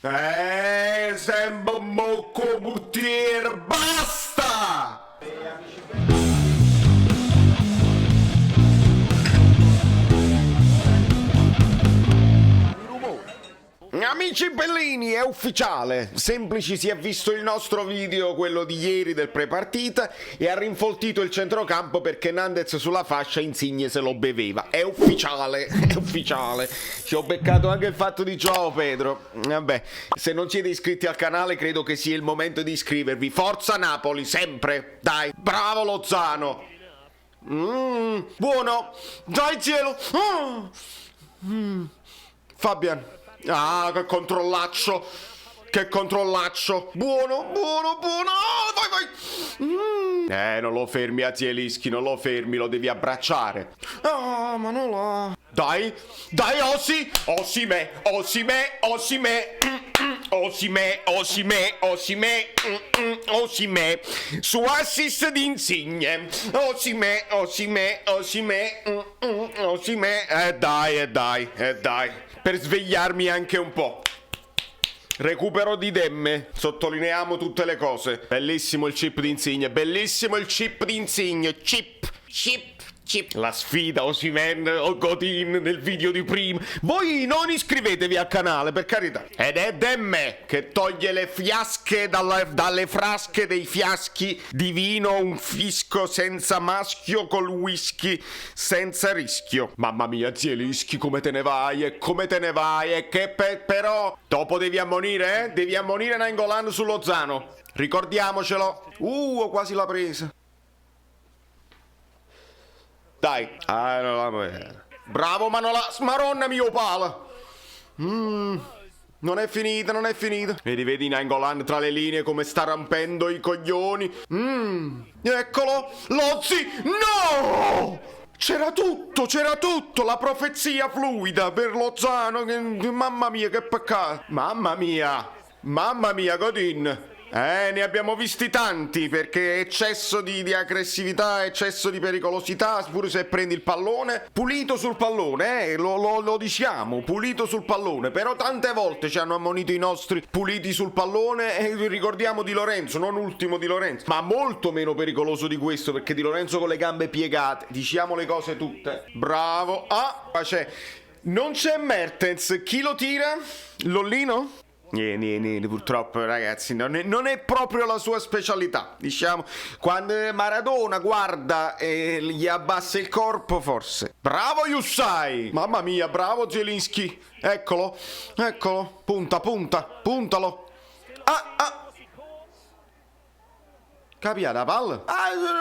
Sembra un mocco portiere, basta! Amici bellini, è ufficiale. Semplici si è visto il nostro video, quello di ieri del pre-partita, e ha rinfoltito il centrocampo perché Nandez sulla fascia Insigne se lo beveva. È ufficiale, è ufficiale. Ci ho beccato anche il fatto di ciao Pedro. Vabbè, se non siete iscritti al canale credo che sia il momento di iscrivervi. Forza Napoli, sempre. Dai, bravo Lozano. Buono. Dai cielo. Fabian. Ah, che controllaccio! Che controllaccio! Buono, buono, buono! Vai, vai! Non lo fermi a Zielinski, non lo fermi, lo devi abbracciare. Ah, ma non la... Dai, dai, Osi! Osimè, Osimè, Osimè! Osimè, Osimè, Osimè, Osimè, su assist di Insigne. Osimè, Osimè, Osimè, Osimè. Dai, dai. Per svegliarmi anche un po'. Recupero di Demme. Sottolineiamo tutte le cose. Bellissimo il chip di Insigne. Bellissimo il chip di Insigne. Chip. La sfida Osimhen o Godin nel video di prima. Voi non iscrivetevi al canale, per carità. Ed è Demme che toglie le fiasche dalle frasche dei fiaschi di vino, un fisco senza maschio col whisky senza rischio. Mamma mia, Zielinski, come te ne vai? E come te ne vai? E che però dopo devi ammonire, eh? Devi ammonire Nainggolan su Lozano. Ricordiamocelo. Ho quasi l'ha presa. Dai, bravo Manolas, maronna mio pala. Non è finita, non è finita. Vedi Nainggolan tra le linee come sta rompendo i coglioni. Eccolo, Lozzi, no! C'era tutto, la profezia fluida per Lozano. Mamma mia, che peccato. Mamma mia, Godin. Ne abbiamo visti tanti, perché eccesso di aggressività, eccesso di pericolosità, pure se prendi il pallone, pulito sul pallone, lo diciamo, pulito sul pallone, però tante volte ci hanno ammonito i nostri puliti sul pallone e ricordiamo Di Lorenzo, non ultimo Di Lorenzo, ma molto meno pericoloso di questo, perché Di Lorenzo con le gambe piegate, diciamo le cose tutte, bravo, non c'è Mertens, chi lo tira? Lollino? Niente, purtroppo ragazzi non è proprio la sua specialità, diciamo. Quando Maradona guarda e gli abbassa il corpo, forse. Bravo Jussai, mamma mia, bravo Zielinski. Eccolo, puntalo. Capia la palla?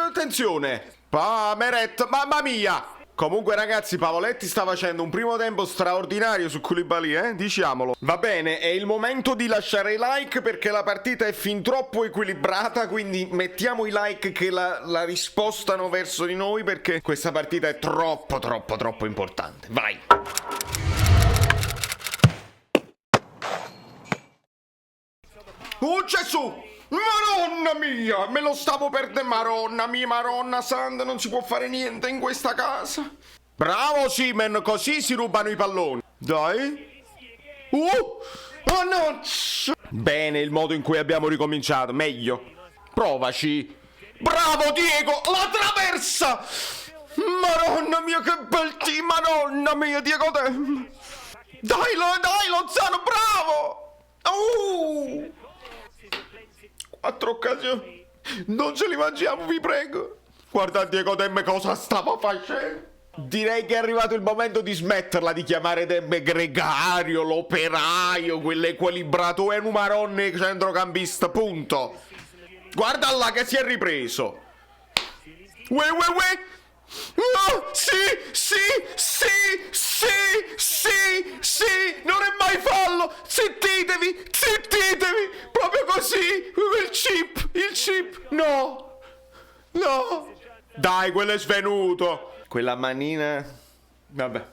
Attenzione, Meret, mamma mia. Comunque ragazzi, Pavoletti sta facendo un primo tempo straordinario su Koulibaly, diciamolo. Va bene, è il momento di lasciare i like perché la partita è fin troppo equilibrata, quindi mettiamo i like che la rispostano verso di noi perché questa partita è troppo importante. Vai! Oh Gesù! Maronna mia, me lo stavo perdendo, Maronna santa, non si può fare niente in questa casa. Bravo Simen, così si rubano i palloni. Dai. Oh no. Bene il modo in cui abbiamo ricominciato, meglio. Provaci. Bravo Diego, la traversa. Maronna mia che bel team, Maronna mia, Diego Demme. Dai Lozano, bravo. 4 occasioni. Non ce li mangiamo, vi prego. Guarda Diego Demme cosa stava facendo. Direi che è arrivato il momento di smetterla di chiamare Demme gregario, l'operaio, quell'equilibrato e un maronne centrocampista, punto. Guarda là che si è ripreso. Uè. Oh, sì, non è mai fallo, zittitevi, proprio così, il chip, no, dai, quello è svenuto, quella manina, vabbè,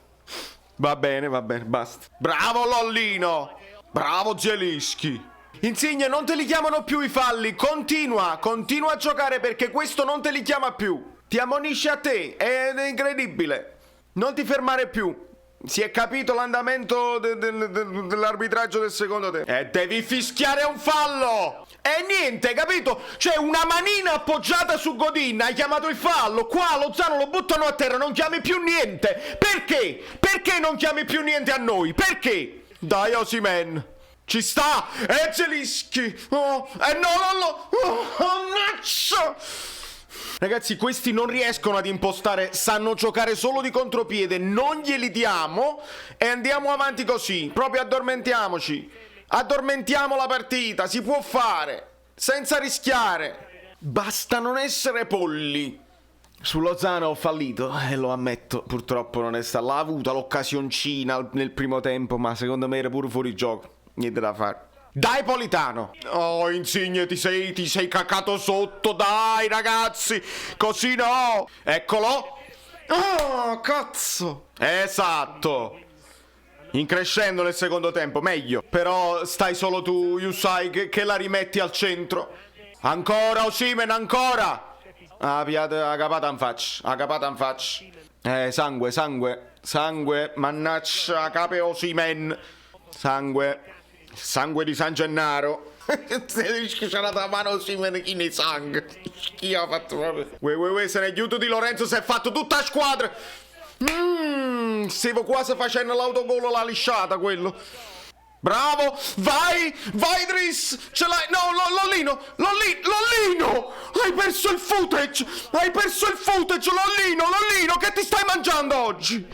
va bene, basta, bravo Lollino, bravo Zielinski. Insigne, non te li chiamano più i falli, continua a giocare perché questo non te li chiama più. Ti ammonisce a te, è incredibile. Non ti fermare più. Si è capito l'andamento dell'arbitraggio del secondo tempo. E devi fischiare un fallo! E niente, capito? C'è una manina appoggiata su Godin, hai chiamato il fallo, qua Lozano lo buttano a terra, non chiami più niente. Perché? Perché non chiami più niente a noi? Perché? Dai Osimhen, ci sta! E Zielinski! Oh, mannaggia! Ragazzi, questi non riescono ad impostare, sanno giocare solo di contropiede, non glieli diamo e andiamo avanti così, proprio addormentiamoci. Addormentiamo la partita, si può fare, senza rischiare. Basta non essere polli. Su Lozano ho fallito, lo ammetto, purtroppo non è stato. L'ha avuta l'occasioncina nel primo tempo, ma secondo me era pure fuori gioco. Niente da fare. Dai Politano! Oh, Insigne, ti sei cacato sotto, dai ragazzi! Così no! Eccolo! Oh, cazzo! Esatto! In crescendo nel secondo tempo, meglio. Però stai solo tu, Yusai, che la rimetti al centro. Ancora, Osimhen, ancora! Ah, agapata in faccia. Sangue, mannaggia, cape Osimhen. Sangue di San Gennaro. C'è la mano Osimhen chi ne sangue. Chi ha fatto proprio? Se ne aiuto di Lorenzo si è fatto tutta la squadra. Stavo quasi facendo l'autogol alla lisciata quello. Bravo, vai Driss, ce l'hai, no, Lollino, hai perso il footage, Lollino, che ti stai mangiando oggi?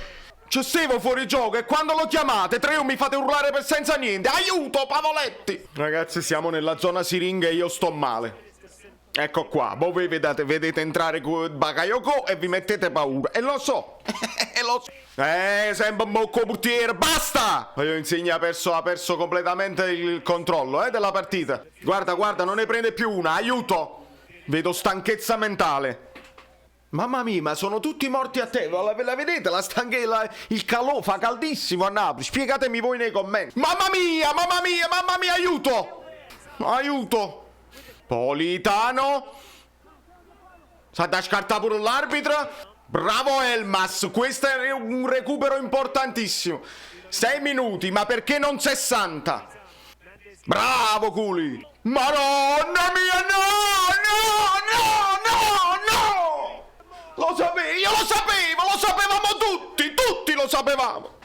C'è Stevo fuori gioco e quando lo chiamate, Treu mi fate urlare per senza niente, aiuto, Pavoletti! Ragazzi, siamo nella zona siringa e io sto male. Ecco qua, voi vedete entrare Bakayoko e vi mettete paura. E lo so. Sembra un bocco portiere. Basta! Insigne ha perso completamente il controllo della partita. Guarda, non ne prende più una. Aiuto! Vedo stanchezza mentale. Mamma mia, ma sono tutti morti a te. La vedete? La stanchezza, il calò fa caldissimo a Napoli. Spiegatemi voi nei commenti. Mamma mia, aiuto! Politano. Sa da scartare pure l'arbitro. Bravo Elmas, questo è un recupero importantissimo. 6 minuti, ma perché non 60? Bravo Culi. Madonna mia, no! Lo sapevo, io lo sapevamo tutti lo sapevamo.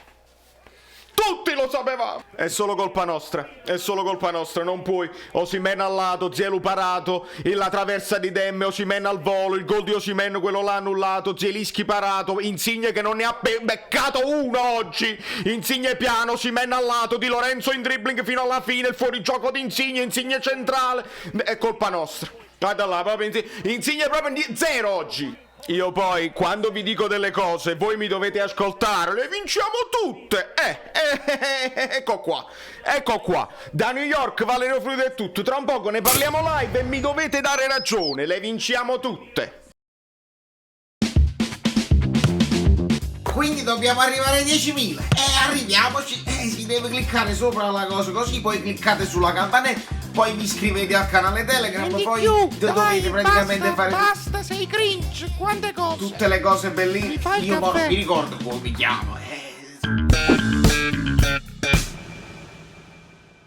Tutti lo sapevamo. È solo colpa nostra, non puoi. Osimhen al lato, Zielu parato, la traversa di Demme, Osimhen al volo, il gol di Osimhen, quello là annullato, Zielinski parato, Insigne che non ne ha beccato uno oggi. Insigne piano, Osimhen al lato, Di Lorenzo in dribbling fino alla fine, il fuorigioco di Insigne centrale. È colpa nostra. Guarda là, proprio Insigne proprio zero oggi. Io poi, quando vi dico delle cose, voi mi dovete ascoltare, le vinciamo tutte! Ecco qua. Da New York Valerio Fluido è tutto, tra un poco ne parliamo live e mi dovete dare ragione, le vinciamo tutte! Quindi dobbiamo arrivare ai 10.000. Arriviamoci. Si deve cliccare sopra la cosa così, poi cliccate sulla campanella, poi vi iscrivete al canale Telegram, poi dovete praticamente fare... Basta, sei cringe, quante cose. Tutte le cose bellissime. Io mi ricordo come mi chiamo.